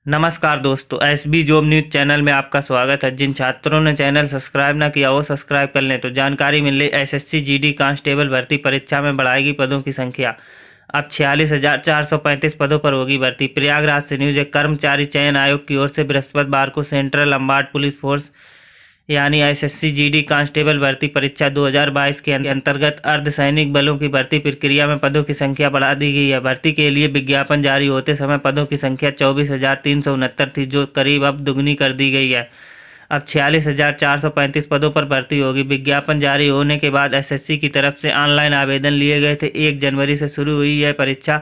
नमस्कार दोस्तों, SB job news channel में आपका स्वागत है। जिन छात्रों ने चैनल सब्सक्राइब ना किया वो सब्सक्राइब कर लें। तो जानकारी मिल रही, एसएससी जीडी कांस्टेबल भर्ती परीक्षा में बढ़ाएगी पदों की संख्या। अब 46,435 पदों पर होगी भर्ती। प्रयागराज से न्यूज है। कर्मचारी चयन आयोग की ओर से बृहस्पतिवार को सेंट्रल अम्बाड पुलिस फोर्स यानी एसएससी जीडी कांस्टेबल भर्ती परीक्षा 2022 के अंतर्गत अर्धसैनिक बलों की भर्ती प्रक्रिया में पदों की संख्या बढ़ा दी गई है। भर्ती के लिए विज्ञापन जारी होते समय पदों की संख्या 24,369 थी, जो करीब अब दुगनी कर दी गई है। अब 46,435 पदों पर भर्ती होगी। विज्ञापन जारी होने के बाद एसएससी की तरफ से ऑनलाइन आवेदन लिए गए थे। 1 जनवरी से शुरू हुई यह परीक्षा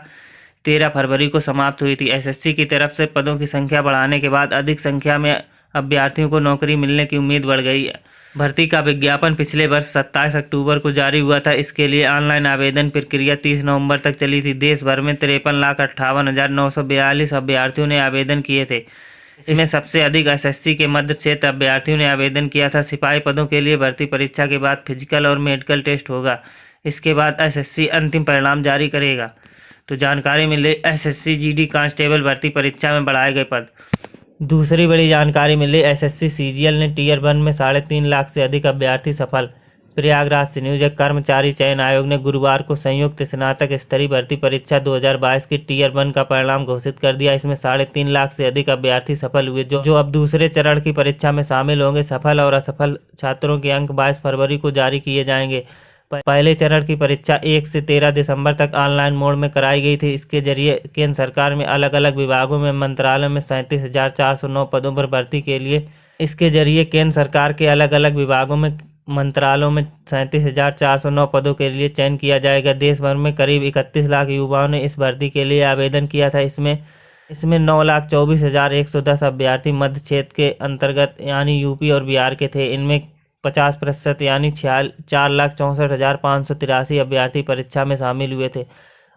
13 फरवरी को समाप्त हुई थी। एसएससी की तरफ से पदों की संख्या बढ़ाने के बाद अधिक संख्या में अभ्यर्थियों को नौकरी मिलने की उम्मीद बढ़ गई है। भर्ती का विज्ञापन पिछले वर्ष 27 अक्टूबर को जारी हुआ था। इसके लिए ऑनलाइन आवेदन प्रक्रिया 30 नवंबर तक चली थी। देश भर में 53,58,942 अभ्यर्थियों ने आवेदन किए थे। इसमें सबसे अधिक एसएससी के मध्य क्षेत्र अभ्यर्थियों ने आवेदन किया था। सिपाही पदों के लिए भर्ती परीक्षा के बाद फिजिकल और मेडिकल टेस्ट होगा। इसके बाद एसएससी अंतिम परिणाम जारी करेगा। तो जानकारी मिली, एसएससी जीडी कांस्टेबल भर्ती परीक्षा में बढ़ाए गए पद। दूसरी बड़ी जानकारी मिली, एसएससी सीजीएल ने टीयर 1 में 3.5 लाख से अधिक अभ्यर्थी सफल। प्रयागराज से न्यूज है। कर्मचारी चयन आयोग ने गुरुवार को संयुक्त स्नातक स्तरीय भर्ती परीक्षा 2022 की टीयर 1 का परिणाम घोषित कर दिया। इसमें 3.5 लाख से अधिक अभ्यर्थी सफल हुए, जो अब दूसरे चरण की परीक्षा में शामिल होंगे। सफल और असफल छात्रों के अंक 22 फरवरी को जारी किए जाएंगे। पहले चरण की परीक्षा 1 से 13 दिसंबर तक ऑनलाइन मोड में कराई गई थी। इसके जरिए केंद्र सरकार में अलग अलग विभागों में मंत्रालय में 37,409 पदों पर भर्ती के लिए इसके जरिए केंद्र सरकार के अलग अलग विभागों में मंत्रालयों में 37,409 पदों के लिए चयन किया जाएगा। देश भर में करीब 31 लाख युवाओं ने इस भर्ती के लिए आवेदन किया था। इसमें 9,24,110 अभ्यर्थी मध्य क्षेत्र के अंतर्गत यानी यूपी और बिहार के थे। इनमें 50% यानी 4,64,583 अभ्यर्थी परीक्षा में शामिल हुए थे।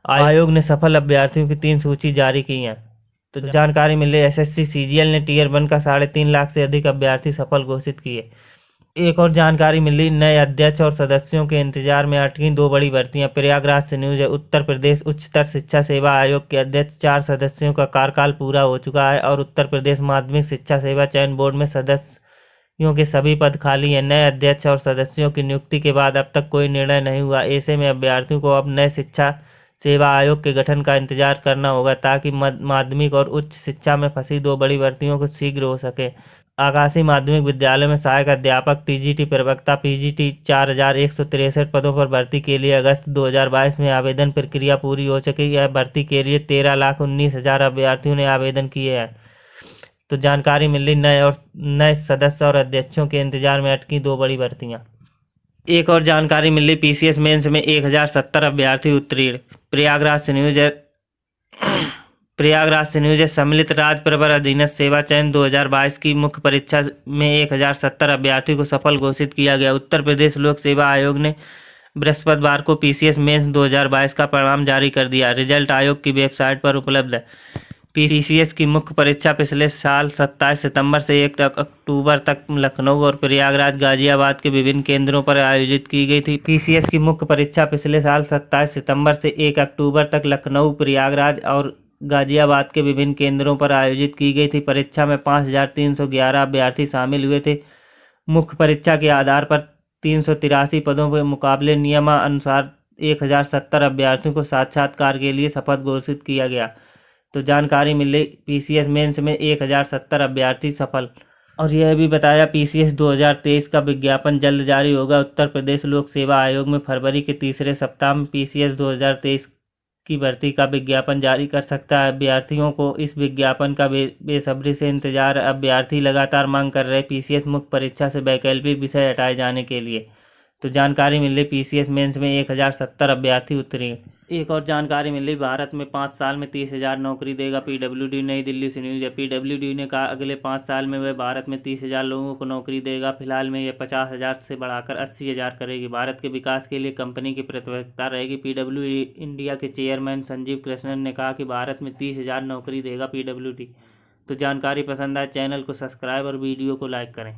आयोग ने सफल अभ्यर्थियों की 3 सूची जारी की है। तो जानकारी मिली, एसएससी सीजीएल ने टीयर 1 का 3.5 लाख से अधिक अभ्यर्थी सफल घोषित किए। एक और जानकारी मिली, नए अध्यक्ष और सदस्यों के इंतजार में अटकी 2 बड़ी भर्तियां। प्रयागराज से न्यूज है। उत्तर प्रदेश उच्चतर शिक्षा सेवा आयोग के अध्यक्ष 4 सदस्यों का कार्यकाल पूरा हो चुका है और उत्तर प्रदेश माध्यमिक शिक्षा सेवा चयन बोर्ड में सदस्यों के सभी पद खाली हैं। नए अध्यक्ष और सदस्यों की नियुक्ति के बाद अब तक कोई निर्णय नहीं हुआ। ऐसे में अभ्यर्थियों को अब नए शिक्षा सेवा आयोग के गठन का इंतजार करना होगा, ताकि माध्यमिक और उच्च शिक्षा में फंसी 2 बड़ी भर्तियों को शीघ्र हो सके। आकाशी माध्यमिक विद्यालय में सहायक अध्यापक, टीजीटी प्रवक्ता, पीजीटी 4,163 पदों पर भर्ती के लिए अगस्त 2022 में आवेदन प्रक्रिया पूरी हो चुकी है। भर्ती के लिए 13,19,000 अभ्यर्थियों ने आवेदन किए हैं। तो जानकारी मिली, नए सदस्य और अध्यक्षों के इंतजार में अटकी 2 बड़ी भर्तियां। एक और जानकारी मिली, पीसीएस मेंस में 1,070 अभ्यर्थी उत्तीर्ण। प्रयागराज से न्यूज है। सम्मिलित राज्य प्रवर अधीनस्थ सेवा चयन 2022 की मुख्य परीक्षा में 1,070 अभ्यर्थी को सफल घोषित किया गया। उत्तर प्रदेश लोक सेवा आयोग ने बृहस्पतिवार को पीसीएस मेंस 2022 का परिणाम जारी कर दिया। रिजल्ट आयोग की वेबसाइट पर उपलब्ध है। पीसीएस की मुख्य परीक्षा पिछले साल 27 सितंबर से 1 अक्टूबर तक लखनऊ और प्रयागराज, गाजियाबाद के विभिन्न केंद्रों पर आयोजित की गई थी। पीसीएस की मुख्य परीक्षा पिछले साल 27 सितंबर से 1 अक्टूबर तक लखनऊ, प्रयागराज और गाजियाबाद के विभिन्न केंद्रों पर आयोजित की गई थी। परीक्षा में 5,311 अभ्यर्थी शामिल हुए थे। मुख्य परीक्षा के आधार पर 383 पदों के मुकाबले नियमानुसार 1,070 अभ्यर्थियों को साक्षात्कार के लिए शपथ घोषित किया गया। तो जानकारी मिली, पीसीएस मेंस में 1,070 अभ्यर्थी सफल। और यह भी बताया, पीसीएस 2023 का विज्ञापन जल्द जारी होगा। उत्तर प्रदेश लोक सेवा आयोग में फरवरी के तीसरे सप्ताह में पीसीएस 2023 की भर्ती का विज्ञापन जारी कर सकता है। अभ्यर्थियों को इस विज्ञापन का बेसब्री से इंतजार है। अभ्यर्थी लगातार मांग कर रहे पीसीएस मुख्य परीक्षा से वैकल्पिक विषय हटाए जाने के लिए। तो जानकारी मिली, पीसीएस मेंस में 1,070 अभ्यर्थी उत्तीर्ण। एक और जानकारी मिली, भारत में 5 साल में 30,000 नौकरी देगा पीडब्ल्यूडी। नई दिल्ली से न्यूज है। पीडब्ल्यूडी ने कहा अगले 5 साल में वह भारत में 30,000 लोगों को नौकरी देगा। फिलहाल में यह 50,000 से बढ़ाकर 80,000 करेगी। भारत के विकास के लिए कंपनी की प्राथमिकता रहेगी। पीडब्ल्यूडी इंडिया के चेयरमैन संजीव कृष्णन ने कहा कि भारत में 30,000 नौकरी देगा पीडब्ल्यूडी। तो जानकारी पसंद आए चैनल को सब्सक्राइब और वीडियो को लाइक करें।